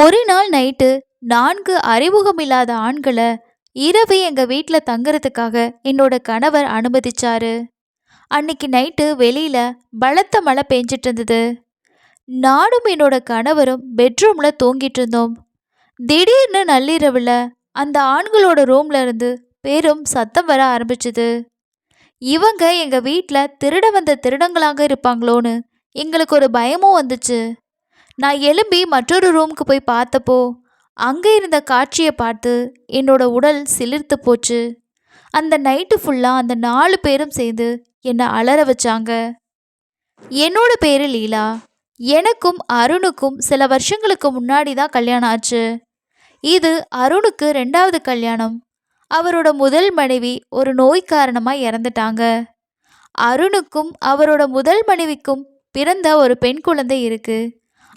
ஒரு நாள் நைட்டு 4 அறிமுகமில்லாத ஆண்களை இரவு எங்க வீட்ல தங்குறதுக்காக என்னோட கணவர் அனுமதிச்சாரு. அன்னைக்கு நைட்டு வெளியில பலத்த மழை பெஞ்சிட்டு இருந்தது. நானும் என்னோட கணவரும் பெட்ரூம்ல தூங்கிட்டு இருந்தோம். திடீர்னு நள்ளிரவுல அந்த ஆண்களோட ரூம்ல இருந்து பெரும் சத்தம் வர ஆரம்பிச்சுது. இவங்க எங்க வீட்ல திருட வந்த திருடங்களாக இருப்பாங்களோன்னு எங்களுக்கு ஒரு பயமும் வந்துச்சு. நான் எழும்பி மற்றொரு ரூமுக்கு போய் பார்த்தப்போ அங்கே இருந்த காட்சியை பார்த்து என்னோட உடல் சிலிர்த்து போச்சு. அந்த நைட்டு ஃபுல்லாக அந்த 4 பேரும் சேர்ந்து என்னை அலற வச்சாங்க. என்னோட பேரு லீலா. எனக்கும் அருணுக்கும் சில வருஷங்களுக்கு முன்னாடி தான் கல்யாணம் ஆச்சு. இது அருணுக்கு 2வது கல்யாணம். அவரோட முதல் மனைவி ஒரு நோய் காரணமாக இறந்துட்டாங்க. அருணுக்கும் அவரோட முதல் மனைவிக்கும் பிறந்த ஒரு பெண் குழந்தை இருக்கு.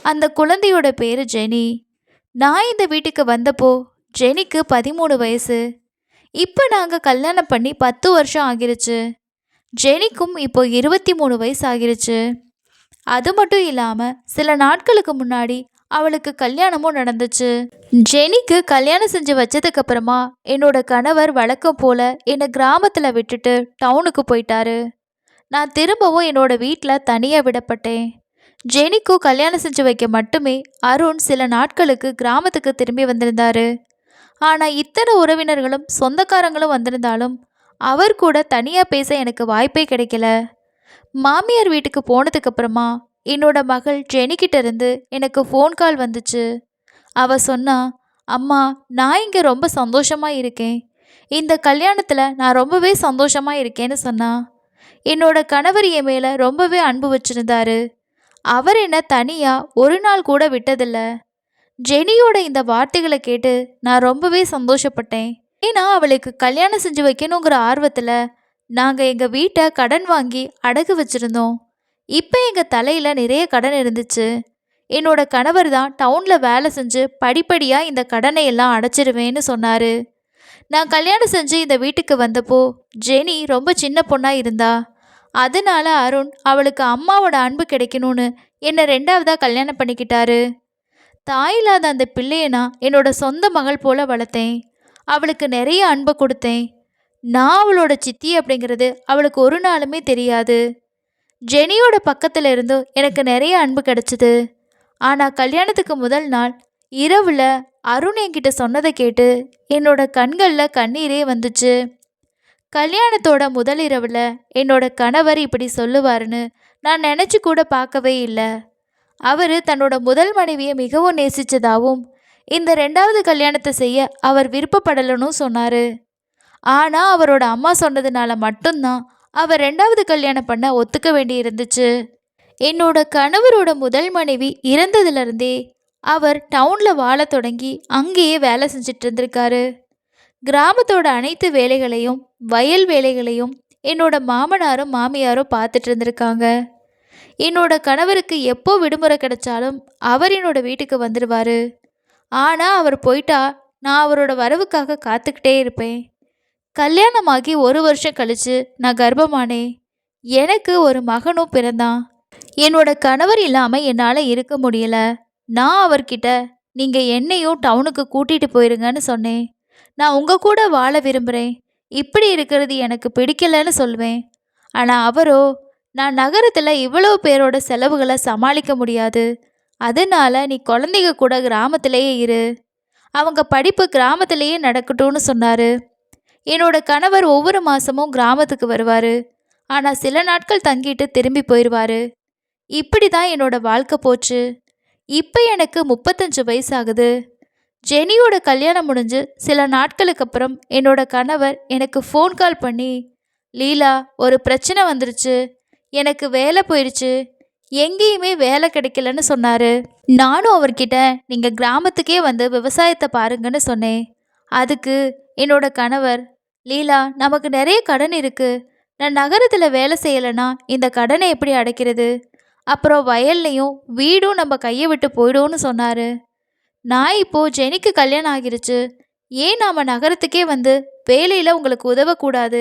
அந்த குழந்தையோட பேரு ஜெனி. நான் இந்த வீட்டுக்கு வந்தப்போ ஜெனிக்கு 13 வயசு. இப்போ நாங்கள் கல்யாணம் பண்ணி 10 வருஷம் ஆகிருச்சு. ஜெனிக்கும் இப்போ 23 வயசு ஆகிருச்சு. அது மட்டும் இல்லாமல் சில நாட்களுக்கு முன்னாடி அவளுக்கு கல்யாணமும் நடந்துச்சு. ஜெனிக்கு கல்யாணம் செஞ்சு வச்சதுக்கு அப்புறமா என்னோட கணவர் வழக்கம் போல என்னை கிராமத்தில் விட்டுட்டு டவுனுக்கு போயிட்டாரு. நான் திரும்பவும் என்னோட வீட்டில் தனியாக விடப்பட்டேன். ஜெனிக்கும் கல்யாணம் செஞ்சு வைக்க மட்டுமே அருண் சில நாட்களுக்கு கிராமத்துக்கு திரும்பி வந்திருந்தாரு. ஆனால் இத்தனை உறவினர்களும் சொந்தக்காரங்களும் வந்திருந்தாலும் அவர் கூட தனியாக பேச எனக்கு வாய்ப்பே கிடைக்கல. மாமியார் வீட்டுக்கு போனதுக்கு அப்புறமா என்னோட மகள் ஜெனிக்கிட்ட இருந்து எனக்கு ஃபோன் கால் வந்துச்சு. அவ சொன்னா, அம்மா, நான் இங்கே ரொம்ப சந்தோஷமாக இருக்கேன். இந்த கல்யாணத்தில் நான் ரொம்பவே சந்தோஷமாக இருக்கேன்னு சொன்னா. என்னோட கணவர் என் மேலே ரொம்பவே அன்பு வச்சிருந்தாரு. அவர் என்ன தனியாக ஒரு நாள் கூட விட்டதில்ல. ஜெனியோட இந்த வார்த்தைகளை கேட்டு நான் ரொம்பவே சந்தோஷப்பட்டேன். ஏன்னா அவளுக்கு கல்யாணம் செஞ்சு வைக்கணுங்கிற ஆர்வத்தில் நாங்கள் எங்கள் வீட்டை கடன் வாங்கி அடகு வச்சுருந்தோம். இப்போ எங்கள் தலையில் நிறைய கடன் இருந்துச்சு. என்னோட கணவர் தான் டவுனில் வேலை செஞ்சு படிப்படியாக இந்த கடனை எல்லாம் அடைச்சிருவேன்னு சொன்னார். நான் கல்யாணம் செஞ்சு இந்த வீட்டுக்கு வந்தப்போ ஜெனி ரொம்ப சின்ன பொண்ணாக இருந்தா. அதனால அருண் அவளுக்கு அம்மாவோட அன்பு கிடைக்கணும்னு என்னை 2வதாக கல்யாணம் பண்ணிக்கிட்டாரு. தாயில்லாத அந்த பிள்ளையை நான் என்னோட சொந்த மகள் போல வளர்த்தேன். அவளுக்கு நிறைய அன்பை கொடுத்தேன். நான் அவளோட சித்தி அப்படிங்கிறது அவளுக்கு ஒரு நாளுமே தெரியாது. ஜெனியோட பக்கத்தில் இருந்தும் எனக்கு நிறைய அன்பு கிடைச்சிது. ஆனால் கல்யாணத்துக்கு முதல் நாள் இரவில் அருண் என்கிட்ட சொன்னதை கேட்டு என்னோட கண்களில் கண்ணீரே வந்துச்சு. கல்யாணத்தோட முதல் இரவில் என்னோட கணவர் இப்படி சொல்லுவாருன்னு நான் நினச்சி கூட பார்க்கவே இல்லை. அவர் தன்னோட முதல் மனைவியை மிகவும் நேசித்ததாகவும் இந்த 2வது கல்யாணத்தை செய்ய அவர் விருப்பப்படலைன்னு சொன்னார். ஆனால் அவரோட அம்மா சொன்னதுனால மட்டும்தான் அவர் 2வது கல்யாணம் பண்ண ஒத்துக்க வேண்டி இருந்துச்சு. என்னோட கணவரோட முதல் மனைவி இறந்ததுலேருந்தே அவர் டவுனில் வாழ தொடங்கி அங்கேயே வேலை செஞ்சிட்டு இருந்திருக்காரு. கிராமத்தோட அனைத்து வேலைகளையும் வயல் வேலைகளையும் என்னோட மாமனாரும் மாமியாரும் பார்த்துட்டு இருந்திருக்காங்க. என்னோட கணவருக்கு எப்போ விடுமுறை கிடைச்சாலும் அவர் என்னோட வீட்டுக்கு வந்துடுவார். ஆனால் அவர் போயிட்டா நான் அவரோட வரவுக்காக காத்துக்கிட்டே இருப்பேன். கல்யாணமாகி 1 வருஷம் கழிச்சு நான் கர்ப்பமானேன். எனக்கு ஒரு மகனும் பிறந்தான். என்னோட கணவர் இல்லாமல் என்னால் இருக்க முடியல. நான் அவர்கிட்ட நீங்கள் என்னையும் டவுனுக்கு கூட்டிகிட்டு போயிருங்கன்னு சொன்னேன். நான் உங்கள் கூட வாழ விரும்புகிறேன். இப்படி இருக்கிறது எனக்கு பிடிக்கலன்னு சொல்வேன். ஆனால் அவரோ, நான் நகரத்தில் இவ்வளவு பேரோட செலவுகளை சமாளிக்க முடியாது. அதனால நீ குழந்தைங்க கூட கிராமத்திலேயே இரு. அவங்க படிப்பு கிராமத்திலேயே நடக்கட்டும்னு சொன்னார். என்னோட கணவர் ஒவ்வொரு மாதமும் கிராமத்துக்கு வருவார். ஆனால் சில நாட்கள் தங்கிட்டு திரும்பி போயிடுவார். இப்படி தான் என்னோட வாழ்க்கை போச்சு. இப்போ எனக்கு 35 வயசு ஆகுது. ஜெனியோட கல்யாணம் முடிஞ்சு சில நாட்களுக்கு அப்புறம் என்னோட கணவர் எனக்கு ஃபோன் கால் பண்ணி, லீலா, ஒரு பிரச்சனை வந்துருச்சு. எனக்கு வேலை போயிடுச்சு. எங்கேயுமே வேலை கிடைக்கலன்னு சொன்னார். நானும் அவர்கிட்ட நீங்கள் கிராமத்துக்கே வந்து விவசாயத்தை பாருங்கன்னு சொன்னேன். அதுக்கு என்னோட கணவர், லீலா, நமக்கு நிறைய கடன் இருக்குது. நான் நகரத்தில் வேலை செய்யலைன்னா இந்த கடனை எப்படி அடைக்கிறது? அப்புறம் வயல்லையும் வீடும் நம்ம கையை விட்டு போயிடும்னு சொன்னார். நான் இப்போது ஜெனிக்கு கல்யாணம் ஆகிருச்சு. ஏன் நாம் நகரத்துக்கே வந்து வேலையில் உங்களுக்கு உதவக்கூடாது?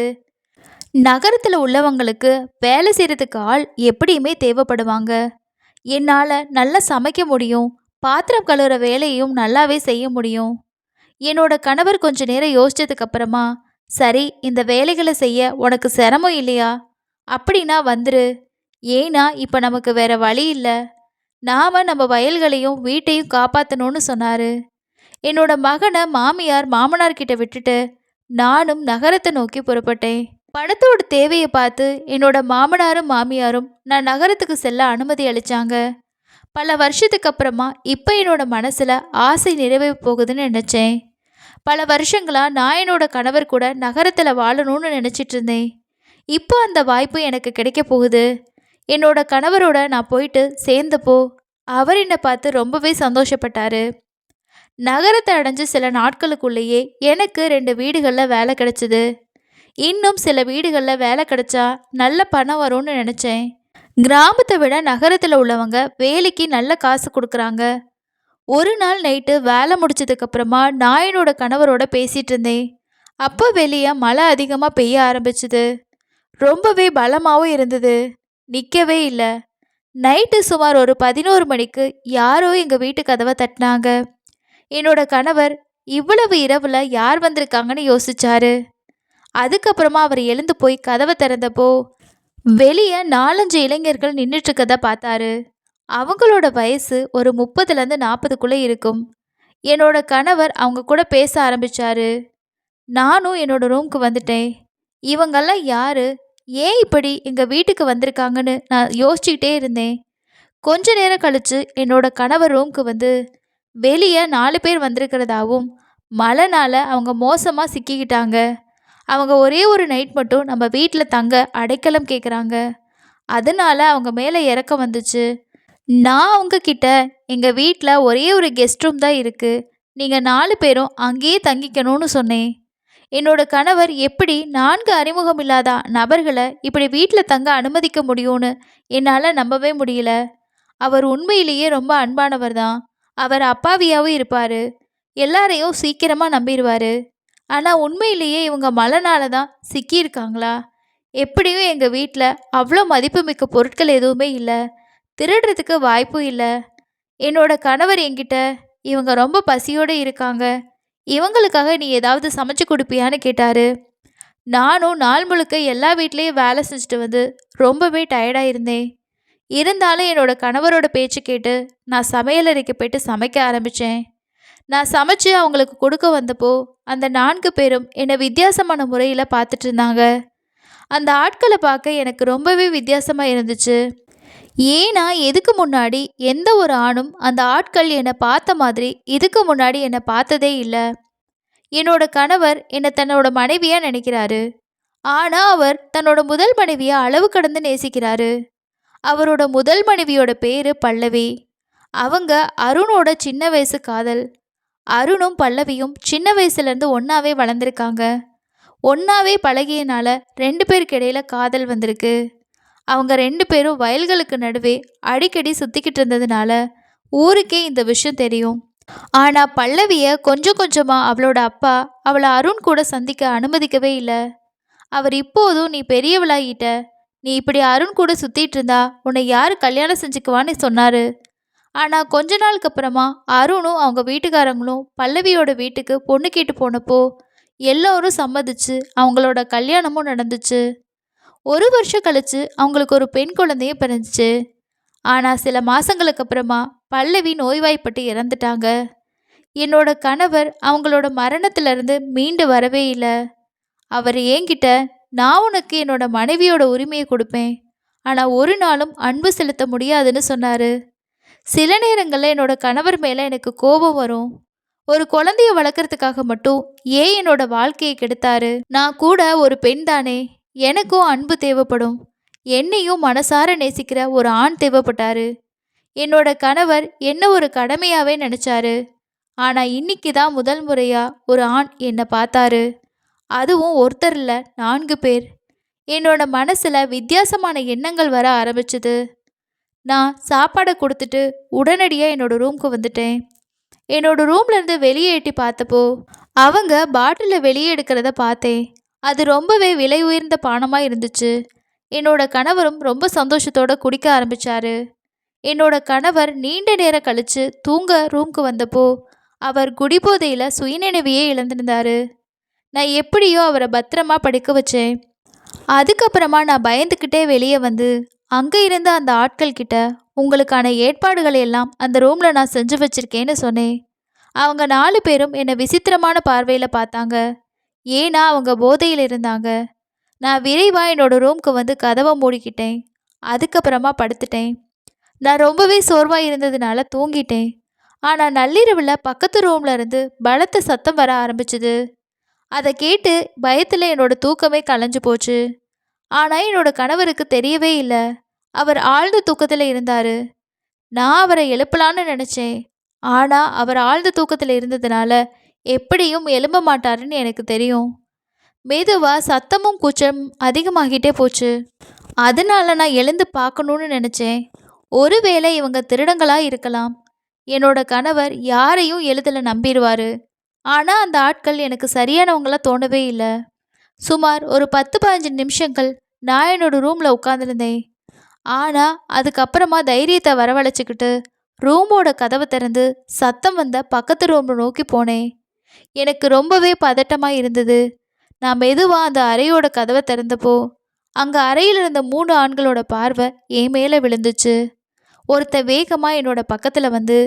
நகரத்தில் உள்ளவங்களுக்கு வேலை செய்கிறதுக்கு ஆள் எப்படியுமே தேவைப்படுவாங்க. என்னால் நல்லா சமைக்க முடியும், பாத்திரம் கழுவுற வேலையும் நல்லாவே செய்ய முடியும். என்னோட கணவர் கொஞ்ச நேரம் யோசிச்சதுக்கு அப்புறமா, சரி இந்த வேலைகளை செய்ய உனக்கு சிரமம் இல்லையா? அப்படின்னா வந்துரு. ஏன்னா இப்ப நமக்கு வேற வழி இல்ல. நாம நம்ம வயல்களையும் வீட்டையும் காப்பாத்தணும்னு சொன்னாரு. என்னோட மகனை மாமியார் மாமனார் கிட்ட விட்டுட்டு நானும் நகரத்தை நோக்கி புறப்பட்டேன். பணத்தோட தேவையை பார்த்து என்னோட மாமனாரும் மாமியாரும் நான் நகரத்துக்கு செல்ல அனுமதி அளிச்சாங்க. பல வருஷத்துக்கு அப்புறமா இப்போ என்னோட மனசுல ஆசை நிறைவேற போகுதுன்னு நினைச்சேன். பல வருஷங்களா நான் என்னோட கணவர் கூட நகரத்துல வாழணும்னு நினைச்சிட்டு இருந்தேன். இப்போ அந்த வாய்ப்பு எனக்கு கிடைக்க போகுது. என்னோட கணவரோட நான் போயிட்டு சேர்ந்தப்போ அவர் என்னை பார்த்து ரொம்பவே சந்தோஷப்பட்டாரு. நகரத்தை அடைஞ்சு சில நாட்களுக்குள்ளேயே எனக்கு 2 வீடுகளில் வேலை கிடைச்சிது. இன்னும் சில வீடுகளில் வேலை கிடைச்சா நல்ல பணம் வரும்னு நினச்சேன். கிராமத்தை விட நகரத்தில் உள்ளவங்க வேலைக்கு நல்ல காசு கொடுக்குறாங்க. ஒரு நாள் நைட்டு வேலை முடிச்சதுக்கப்புறமா நான் என்னோட கணவரோட பேசிகிட்டு இருந்தேன். அப்போ வெளியே மழை அதிகமாக பெய்ய ஆரம்பிச்சுது. ரொம்பவே பலமாகவும் இருந்தது. நிற்கவே இல்லை. நைட்டு சுமார் ஒரு 11 மணிக்கு யாரோ எங்கள் வீட்டு கதவை தட்டினாங்க. என்னோட கணவர் இவ்வளவு இரவில் யார் வந்திருக்காங்கன்னு யோசிச்சாரு. அதுக்கப்புறமா அவர் எழுந்து போய் கதவை திறந்தப்போ வெளியே 4-5 இளைஞர்கள் நின்றுட்டு இருக்கதை பார்த்தாரு. அவங்களோட வயசு ஒரு 30லேருந்து 40க்குள்ளே இருக்கும். என்னோட கணவர் அவங்க கூட பேச ஆரம்பிச்சாரு. நானும் என்னோட ரூமுக்கு வந்துட்டேன். இவங்கெல்லாம் யாரு, ஏன் இப்படி எங்கள் வீட்டுக்கு வந்திருக்காங்கன்னு நான் யோசிச்சுக்கிட்டே இருந்தேன். கொஞ்ச நேரம் கழிச்சு என்னோட கணவர் ரூமுக்கு வந்து வெளியே 4 பேர் வந்திருக்கிறதாவும் மழைனால அவங்க மோசமாக சிக்கிக்கிட்டாங்க. அவங்க ஒரே ஒரு நைட் மட்டும் நம்ம வீட்டில் தங்க அடைக்கலம் கேட்குறாங்க. அதனால அவங்க மேலே இறக்கம் வந்துச்சு. நான் அவங்க கிட்ட எங்கள் வீட்டில் ஒரே ஒரு கெஸ்ட் ரூம் தான் இருக்குது, நீங்கள் 4 பேரும் அங்கேயே தங்கிக்கணும்னு சொன்னேன். என்னோட கணவர் எப்படி 4 அறிமுகம் இல்லாத நபர்களை இப்படி வீட்டில் தங்க அனுமதிக்க முடியும்னு என்னால் நம்பவே முடியல. அவர் உண்மையிலேயே ரொம்ப அன்பானவர் தான். அவர் அப்பாவியாகவும் இருப்பார். எல்லாரையும் சீக்கிரமாக நம்பிடுவார். ஆனால் உண்மையிலேயே இவங்க மழைனால தான் சிக்கியிருக்காங்களா? எப்படியும் எங்கள் வீட்டில் அவ்வளோ மதிப்புமிக்க பொருட்கள் எதுவுமே இல்லை, திருடுறதுக்கு வாய்ப்பும் இல்லை. என்னோட கணவர் என்கிட்ட இவங்க ரொம்ப பசியோடு இருக்காங்க, இவங்களுக்காக நீ ஏதாவது சமைச்சு கொடுப்பியான்னு கேட்டார். நானும் நாள் முழுக்க எல்லா வீட்லேயும் வேலை செஞ்சுட்டு வந்து ரொம்பவே டயர்டாக இருந்தேன். இருந்தாலும் என்னோட கணவரோட பேச்சு கேட்டு நான் சமையலறைக்கு போய்ட்டு சமைக்க ஆரம்பித்தேன். நான் சமைச்சு அவங்களுக்கு கொடுக்க வந்தப்போ அந்த 4 பேரும் என்னை வித்தியாசமான முறையில் பார்த்துட்டு இருந்தாங்க. அந்த ஆட்களை பார்க்க எனக்கு ரொம்பவே வித்தியாசமாக இருந்துச்சு. ஏன்னா இதுக்கு முன்னாடி எந்த ஒரு ஆணும் அந்த ஆட்கள் என்னை பார்த்த மாதிரி இதுக்கு முன்னாடி என்னை பார்த்ததே இல்லை. என்னோட கணவர் என்னை தன்னோட மனைவியாக நினைக்கிறாரு. ஆனால் அவர் தன்னோட முதல் மனைவியை அளவு கடந்து நேசிக்கிறாரு. அவரோட முதல் மனைவியோட பேர் பல்லவி. அவங்க அருணோட சின்ன வயசு காதல். அருணும் பல்லவியும் சின்ன வயசுலேருந்து ஒன்றாவே வளர்ந்துருக்காங்க. ஒன்றாவே பழகியனால 2 பேருக்கு இடையில காதல் வந்திருக்கு. அவங்க 2 பேரும் வயல்களுக்கு நடுவே அடிக்கடி சுற்றிக்கிட்டு இருந்ததுனால ஊருக்கே இந்த விஷயம் தெரியும். ஆனால் பல்லவியை கொஞ்சம் கொஞ்சமாக அவளோட அப்பா அவளை அருண் கூட சந்திக்க அனுமதிக்கவே இல்லை. அவர் இப்போதும் நீ பெரியவளாகிட்ட, நீ இப்படி அருண் கூட சுற்றிட்டு இருந்தா உன்னை யார் கல்யாணம் செஞ்சுக்குவான்னு சொன்னார். ஆனால் கொஞ்ச நாளுக்கு அப்புறமா அருணும் அவங்க வீட்டுக்காரங்களும் பல்லவியோட வீட்டுக்கு பொண்ணு கேட்டு போனப்போ எல்லோரும் சம்மதிச்சு அவங்களோட கல்யாணமும் நடந்துச்சு. 1 வருஷம் கழிச்சு அவங்களுக்கு ஒரு பெண் குழந்தையும் பிறந்துச்சு. ஆனால் சில மாதங்களுக்கு அப்புறமா பல்லவி நோய்வாய்ப்பட்டு இறந்துட்டாங்க. என்னோட கணவர் அவங்களோட மரணத்திலிருந்து மீண்டு வரவே இல்லை. அவர் என்கிட்ட, நான் உனக்கு என்னோட மனைவியோட உரிமையை கொடுப்பேன், ஆனால் ஒரு நாளும் அன்பு செலுத்த முடியாதுன்னு சொன்னார். சில நேரங்களில் என்னோட கணவர் மேலே எனக்கு கோபம் வரும். ஒரு குழந்தைய வளர்க்குறதுக்காக மட்டும் ஏன் என்னோட வாழ்க்கையை கெடுத்தாரு? நான் கூட ஒரு பெண் தானே, எனக்கும் அன்பு தேவைப்படும். என்னையும் மனசார நேசிக்கிற ஒரு ஆண் தேவைப்பட்டாரு. என்னோட கணவர் என்ன ஒரு கடமையாகவே நினச்சாரு. ஆனால் இன்னைக்கு தான் முதல் முறையாக ஒரு ஆண் என்னை பார்த்தாரு. அதுவும் ஒருத்தர் இல்லை, 4 பேர். என்னோட மனசில் வித்தியாசமான எண்ணங்கள் வர ஆரம்பிச்சுது. நான் சாப்பாடை கொடுத்துட்டு உடனடியாக என்னோடய ரூமுக்கு வந்துட்டேன். என்னோடய ரூம்லேருந்து வெளியே எட்டி பார்த்தப்போ அவங்க பாட்டிலை வெளியே எடுக்கிறத பார்த்தேன். அது ரொம்பவே விலை உயர்ந்த பானமாக இருந்துச்சு. என்னோட கணவரும் ரொம்ப சந்தோஷத்தோடு குடிக்க ஆரம்பித்தார். என்னோட கணவர் நீண்ட நேரம் கழிச்சு தூங்க ரூம்க்கு வந்தப்போ அவர் குடிபோதையில சுயநினைவையே இழந்திருந்தாரு. நான் எப்படியோ அவரை பத்திரமா படுக்க வச்சேன். அதுக்கப்புறமா நான் பயந்துக்கிட்டே வெளியே வந்து அங்கே இருந்த அந்த ஆட்கள் கிட்ட உங்களுக்கான ஏற்பாடுகளை எல்லாம் அந்த ரூமில் நான் செஞ்சு வச்சிருக்கேன்னு சொன்னேன். அவங்க 4 பேரும் என்னை விசித்திரமான பார்வையில் பார்த்தாங்க. ஏன்னா அவங்க போதையில் இருந்தாங்க. நான் விரைவாக என்னோட ரூம்க்கு வந்து கதவை மூடிக்கிட்டேன். அதுக்கப்புறமா படுத்துட்டேன். நான் ரொம்பவே சோர்வாக இருந்ததுனால தூங்கிட்டேன். ஆனால் நள்ளிரவில் பக்கத்து ரூம்ல இருந்து பலத்த சத்தம் வர ஆரம்பிச்சுது. அதை கேட்டு பயத்தில் என்னோட தூக்கமே கலைஞ்சு போச்சு. ஆனால் என்னோட கணவருக்கு தெரியவே இல்லை. அவர் ஆழ்ந்த தூக்கத்தில் இருந்தார். நான் அவரை எழுப்பலான்னு நினச்சேன். ஆனால் அவர் ஆழ்ந்த தூக்கத்தில் இருந்ததுனால எப்படியும் எழும்ப மாட்டாருன்னு எனக்கு தெரியும். மெதுவாக சத்தமும் கூச்சமும் அதிகமாகிட்டே போச்சு. அதனால நான் எழுந்து பார்க்கணுன்னு நினச்சேன். ஒருவேளை இவங்க திருடங்களாக இருக்கலாம். என்னோட கணவர் யாரையும் எளிதில் நம்பிடுவார். ஆனால் அந்த ஆட்கள் எனக்கு சரியானவங்களா தோணவே இல்லை. சுமார் ஒரு 10-15 நிமிஷங்கள் நான் என்னோட ரூமில் உட்காந்துருந்தேன். ஆனால் அதுக்கப்புறமா தைரியத்தை வரவழைச்சிக்கிட்டு ரூமோட கதவை திறந்து சத்தம் வந்த பக்கத்து ரூமை நோக்கி போனேன். எனக்கு ரொம்பவே பதட்டமாக இருந்தது. நான் மெதுவாக அந்த அறையோட கதவை திறந்தப்போ அங்கே அறையில் இருந்த 3 ஆண்களோட பார்வை என் மேலே விழுந்துச்சு. ஒருத்தன் வேகமாக என்னோட பக்கத்தில் வந்து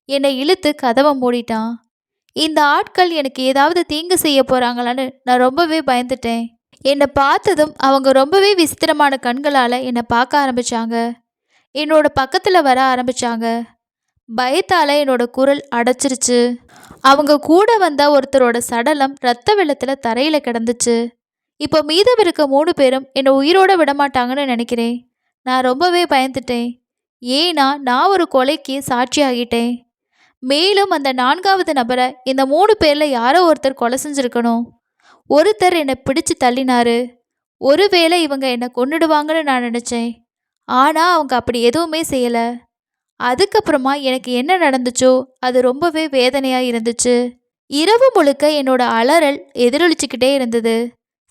என்னை இழுத்து கதவை மூடிட்டான். இந்த ஆட்கள் எனக்கு ஏதாவது தீங்கு செய்ய போகிறாங்களான்னு நான் ரொம்பவே பயந்துட்டேன். என்னை பார்த்ததும் அவங்க ரொம்பவே விசித்திரமான கண்களால் என்னை பார்க்க ஆரம்பித்தாங்க. என்னோட பக்கத்தில் வர ஆரம்பித்தாங்க. பயத்தால் என்னோட குரல் அடைச்சிருச்சு. அவங்க கூட வந்த ஒருத்தரோட சடலம் இரத்த வெள்ளத்தில் தரையில் கிடந்துச்சு. இப்போ மீதம் இருக்க 3 பேரும் என்னை உயிரோட விடமாட்டாங்கன்னு நினைக்கிறேன். நான் ரொம்பவே பயந்துட்டேன். ஏன்னா நான் ஒரு கொலைக்கு சாட்சியாகிட்டேன். மேலும் அந்த 4வது நபரை இந்த 3 பேரில் யாரோ ஒருத்தர் கொலை செஞ்சுருக்கணும். ஒருத்தர் என்னை பிடிச்சு தள்ளினாரு. ஒருவேளை இவங்க என்னை கொன்னுடுவாங்கன்னு நான் நினச்சேன். ஆனால் அவங்க அப்படி எதுவுமே செய்யலை. அதுக்கப்புறமா எனக்கு என்ன நடந்துச்சோ அது ரொம்பவே வேதனையாக இருந்துச்சு. இரவு முழுக்க என்னோட அலறல் எதிரொலிச்சுக்கிட்டே இருந்தது.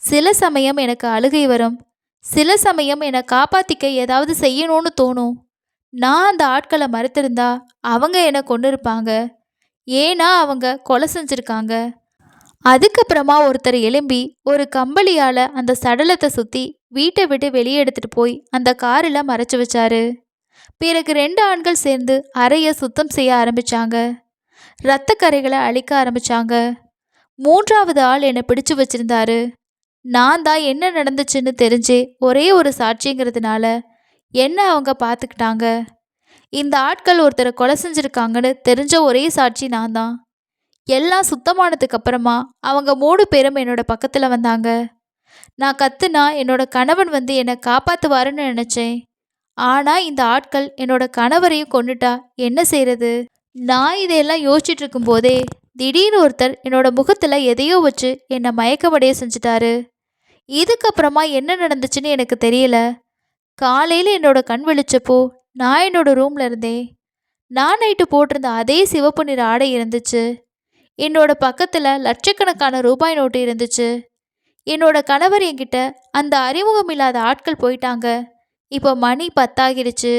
சில சமயம் எனக்கு அழுகை வரும். சில சமயம் என்னை காப்பாற்றிக்க ஏதாவது செய்யணும்னு தோணும். நான் அந்த ஆட்களை மறுத்திருந்தா அவங்க என்னை கொன்னிருப்பாங்க. ஏன்னா அவங்க கொலை செஞ்சுருக்காங்க. அதுக்கப்புறமா ஒருத்தர் எழும்பி ஒரு கம்பளியால் அந்த சடலத்தை சுற்றி வீட்டை விட்டு வெளியே எடுத்துகிட்டு போய் அந்த காரில் மறைச்சு வச்சாரு. பிறகு 2 ஆண்கள் சேர்ந்து அறையை சுத்தம் செய்ய ஆரம்பித்தாங்க. இரத்த கரைகளை அழிக்க ஆரம்பித்தாங்க. 3வது ஆள் என்னை பிடிச்சு வச்சிருந்தாரு. நான் தான் என்ன நடந்துச்சுன்னு தெரிஞ்சே ஒரே ஒரு சாட்சிங்கிறதுனால என்ன அவங்க பார்த்துக்கிட்டாங்க. இந்த ஆட்கள் ஒருத்தரை கொலை செஞ்சுருக்காங்கன்னு தெரிஞ்ச ஒரே சாட்சி நான் தான். எல்லாம் சுத்தமானதுக்கு அப்புறமா அவங்க 3 பேரும் என்னோட பக்கத்தில் வந்தாங்க. நான் கத்துனா என்னோட கணவன் வந்து என்னை காப்பாற்றுவாருன்னு நினச்சேன். ஆனால் இந்த ஆட்கள் என்னோட கணவரையும் கொன்னுட்டா என்ன செய்கிறது? நான் இதையெல்லாம் யோசிச்சுட்டு இருக்கும்போதே திடீர்னு ஒருத்தர் என்னோட முகத்தில் எதையோ வச்சு என்னை மயக்கமடைய செஞ்சுட்டாரு. இதுக்கப்புறமா என்ன நடந்துச்சுன்னு எனக்கு தெரியல. காலையில் என்னோட கண் விழிச்சப்போ நான் என்னோட ரூமில் இருந்தேன். நான் நைட்டு போட்டிருந்த அதே சிவப்பு நிற ஆடை இருந்துச்சு. என்னோட பக்கத்தில் லட்சக்கணக்கான ரூபாய் நோட்டு இருந்துச்சு. என்னோட கணவர் என்கிட்ட அந்த அறிமுகம் இல்லாத ஆட்கள் போயிட்டாங்க. இப்போ மணி 10 ஆகிடுச்சு.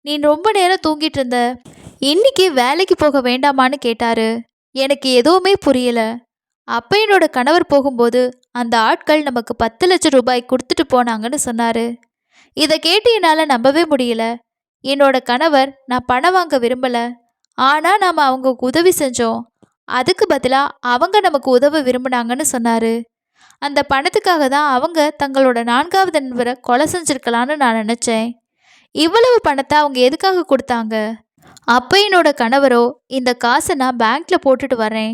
நீ ரொம்ப நேரம் தூங்கிட்டு இருந்த. இன்னைக்கு வேலைக்கு போக வேண்டாமான்னு கேட்டாரு. எனக்கு எதுவுமே புரியல. அப்போ என்னோட கணவர் போகும்போது அந்த ஆட்கள் நமக்கு 10 லட்சம் ரூபாய் கொடுத்துட்டு போனாங்கன்னு சொன்னார். இதை கேட்டு என்னால் நம்பவே முடியல. என்னோட கணவர் நான் பணம் வாங்க விரும்பலை. ஆனால் நாம் அவங்களுக்கு உதவி செஞ்சோம். அதுக்கு பதிலாக அவங்க நமக்கு உதவ விரும்பினாங்கன்னு சொன்னார். அந்த பணத்துக்காக தான் அவங்க தங்களோட 4வது நண்பரை கொலை செஞ்சுருக்கலான்னு நான் நினச்சேன். இவ்வளவு பணத்தை அவங்க எதுக்காக கொடுத்தாங்க? அப்போ என்னோட கணவரோ இந்த காசை நான் பேங்க்கில் போட்டுட்டு வரேன்.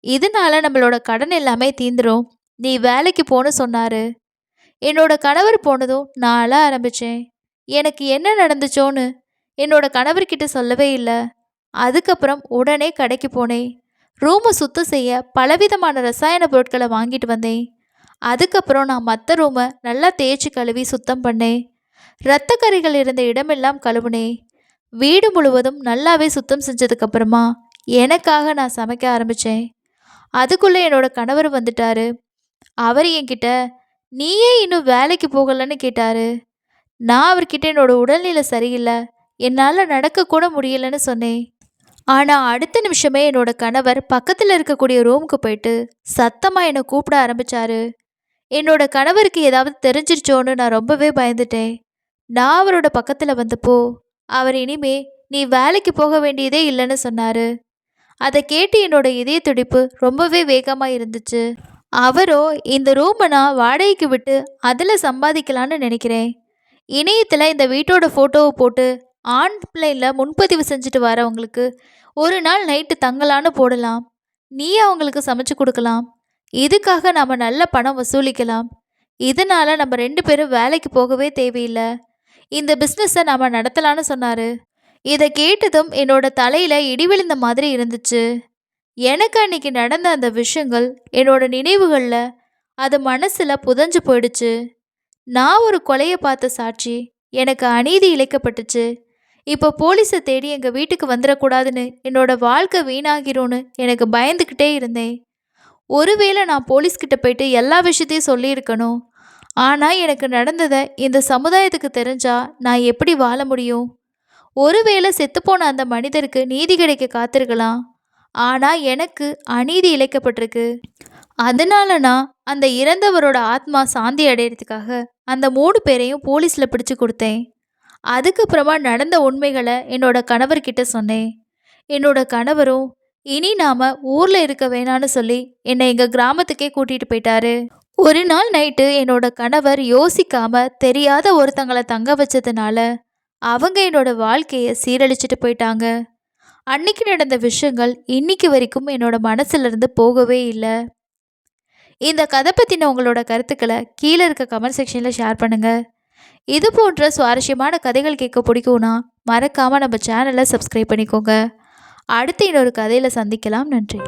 இதனால நம்மளோட கடன் எல்லாமே தீந்துடும். நீ வேலைக்கு போன்னு சொன்னார். என்னோட கணவர் போனதும் நான் அழ ஆரம்பித்தேன். எனக்கு என்ன நடந்துச்சோன்னு என்னோட கணவர்கிட்ட சொல்லவே இல்லை. அதுக்கப்புறம் உடனே கடைக்கு போனேன். ரூமை சுத்தம் செய்ய பலவிதமான ரசாயன பொருட்களை வாங்கிட்டு வந்தேன். அதுக்கப்புறம் நான் மற்ற ரூமை நல்லா தேய்ச்சி கழுவி சுத்தம் பண்ணேன். இரத்த கறைகள் இருந்த இடமெல்லாம் கழுவுனேன். வீடு முழுவதும் நல்லாவே சுத்தம் செஞ்சதுக்கப்புறமா எனக்காக நான் சமைக்க ஆரம்பித்தேன். அதுக்குள்ளே என்னோட கணவர் வந்துட்டாரு. அவர் என்கிட்ட நீயே இன்னும் வேலைக்கு போகலன்னு கேட்டார். நான் அவர்கிட்ட என்னோட உடல்நிலை சரியில்லை, என்னால் நடக்கக்கூட முடியலன்னு சொன்னேன். ஆனால் அடுத்த நிமிஷமே என்னோட கணவர் பக்கத்தில் இருக்கக்கூடிய ரூமுக்கு போயிட்டு சத்தமாக என்னை கூப்பிட ஆரம்பிச்சாரு. என்னோட கணவருக்கு ஏதாவது தெரிஞ்சிருச்சோன்னு நான் ரொம்பவே பயந்துட்டேன். நான் அவரோட பக்கத்தில் வந்தப்போ அவர் இனிமே நீ வேலைக்கு போக வேண்டியதே இல்லைன்னு சொன்னார். அதை கேட்டு என்னோட இதய துடிப்பு ரொம்பவே வேகமாக இருந்துச்சு. அவரோ இந்த ரூமை நான் வாடகைக்கு விட்டு அதில் சம்பாதிக்கலான்னு நினைக்கிறேன். இணையத்தில் இந்த வீட்டோட ஃபோட்டோவை போட்டு ஆன்லைனில் முன்பதிவு செஞ்சுட்டு வரவங்களுக்கு ஒரு நாள் நைட்டு தங்கலான்னு போடலாம். நீ அவங்களுக்கு சமைச்சு கொடுக்கலாம். இதுக்காக நாம் நல்ல பணம் வசூலிக்கலாம். இதனால் நம்ம 2 பேரும் வேலைக்கு போகவே தேவையில்லை. இந்த பிஸ்னஸை நாம் நடத்தலான்னு சொன்னார். இதை கேட்டதும் என்னோட தலையில் இடி விழுந்த மாதிரி இருந்துச்சு. எனக்கு அன்னைக்கு நடந்த அந்த விஷயங்கள் என்னோட நினைவுகளில் அது மனசில் புதஞ்சு போயிடுச்சு. நான் ஒரு கொலையை பார்த்த சாட்சி. எனக்கு அநீதி இழைக்கப்பட்டுச்சு. இப்போ போலீஸை தேடி எங்கள் வீட்டுக்கு வந்துடக்கூடாதுன்னு என்னோட வாழ்க்கை வீணாகிரும்னு எனக்கு பயந்துக்கிட்டே இருந்தேன். ஒருவேளை நான் போலீஸ்கிட்ட போயிட்டு எல்லா விஷயத்தையும் சொல்லியிருக்கணும். ஆனால் எனக்கு நடந்ததை இந்த சமுதாயத்துக்கு தெரிஞ்சா நான் எப்படி வாழ முடியும்? ஒருவேளை செத்துப்போன அந்த மனிதருக்கு நீதி கிடைக்க காத்திருக்கலாம். ஆனால் எனக்கு அநீதி இழைக்கப்பட்டிருக்கு. அதனால நான் அந்த இறந்தவரோட ஆத்மா சாந்தி அடையிறதுக்காக அந்த 3 பேரையும் போலீஸில் பிடிச்சு கொடுத்தேன். அதுக்கப்புறமா நடந்த உண்மைகளை என்னோட கணவர்கிட்ட சொன்னேன். என்னோட கணவரும் இனி நாம் ஊரில் இருக்க வேணான்னு சொல்லி என்னை எங்கள் கிராமத்துக்கே கூட்டிகிட்டு போயிட்டாரு. ஒரு நாள் நைட்டு என்னோட கணவர் யோசிக்காம தெரியாத ஒருத்தங்களை தங்க வச்சதுனால அவங்க என்னோட வாழ்க்கையை சீரழிச்சிட்டு போயிட்டாங்க. அன்னைக்கு நடந்த விஷயங்கள் இன்னைக்கு வரைக்கும் என்னோட மனசுலேருந்து போகவே இல்லை. இந்த கதை பற்றின உங்களோட கருத்துக்களை கீழே இருக்க கமெண்ட் செக்ஷனில் ஷேர் பண்ணுங்கள். இது போன்ற சுவாரஸ்யமான கதைகள் கேட்க பிடிக்கும்னா மறக்காமல் நம்ம சேனலை சப்ஸ்கிரைப் பண்ணிக்கோங்க. அடுத்து இன்னொரு கதையில் சந்திக்கலாம். நன்றி.